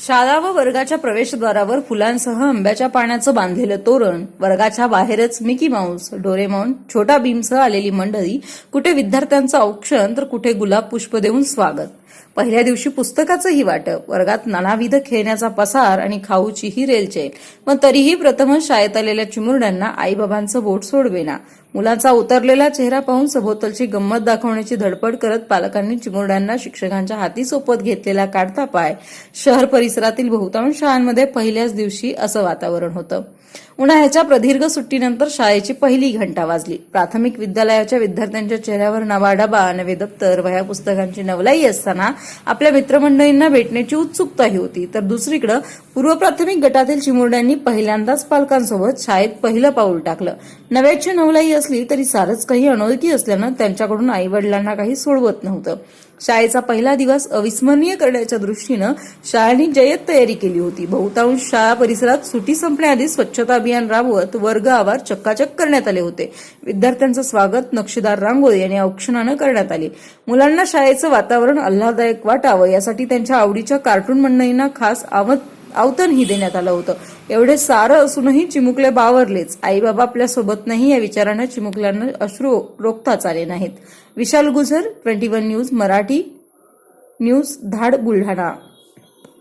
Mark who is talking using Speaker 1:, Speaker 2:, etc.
Speaker 1: शाळा व वर्गाच्या प्रवेशद्वारावर फुलांसह आंब्याच्या पाण्याचं बांधलेलं तोरण, वर्गाच्या बाहेरच मिकी माऊस, डोरेमॉन, छोटा भीमसह आलेली मंडळी, कुठे विद्यार्थ्यांचं औक्षण तर कुठे गुलाब पुष्प देऊन स्वागत. पहिल्या दिवशी पुस्तकाचंही वाटप, वर्गात नानाविध खेळण्याचा पसार आणि खाऊचीही रेलचेल. पण तरीही प्रथमच शाळेत आलेल्या चिमुरड्यांना आईबाबांचं बोट सोडवेना. मुलांचा उतरलेला चेहरा पाहून सभोवतालची गंमत दाखवण्याची धडपड करत पालकांनी चिमुरड्यांना शिक्षकांच्या हाती सोपत घेतलेला काढता पाय. शहर परिसरातील बहुतांश शाळांमध्ये पहिल्याच दिवशी असं वातावरण होतं. उन्हाळ्याच्या प्रदीर्घ सुट्टीनंतर शाळेची पहिली घंटा वाजली. प्राथमिक विद्यालयाच्या विद्यार्थ्यांच्या चेहऱ्यावर नवा डबा, नवे दप्तर, वह्या पुस्तकांची नवलाई असताना आपल्या मित्रमंडळींना भेटण्याची उत्सुकताही होती. तर दुसरीकडे पूर्व प्राथमिक गटातील चिमुरड्यांनी पहिल्यांदाच पालकांसोबत शाळेत पहिलं पाऊल टाकलं. नव्याची नवलाई असली तरी सारच काही अनोळखी असल्यानं त्यांच्याकडून आईवडिलांना काही सोडवत नव्हतं. शाळेचा पहिला दिवस अविस्मरणीय करण्याच्या दृष्टीनं शाळांनी जय्यत तयारी केली होती. बहुतांश शाळा परिसरात सुटी संपण्याआधी स्वच्छता अभियान राबवत वर्ग आवार चक्काचक करण्यात आले होते. विद्यार्थ्यांचं स्वागत नक्षीदार रांगोळी आणि औक्षणानं करण्यात आले. मुलांना शाळेचं वातावरण आल्हाददायक वाटावं यासाठी त्यांच्या आवडीच्या कार्टून मंडळींना खास आवतनही देण्यात आलं होतं. एवढे सारं असूनही चिमुकले बावरलेच. आईबाबा आपल्या सोबत नाही या विचारानं चिमुकल्यांना अश्रू रोखताच आले नाहीत. विशाल गुजर, 21 न्यूज मराठी न्यूज, धाड, बुलढाणा.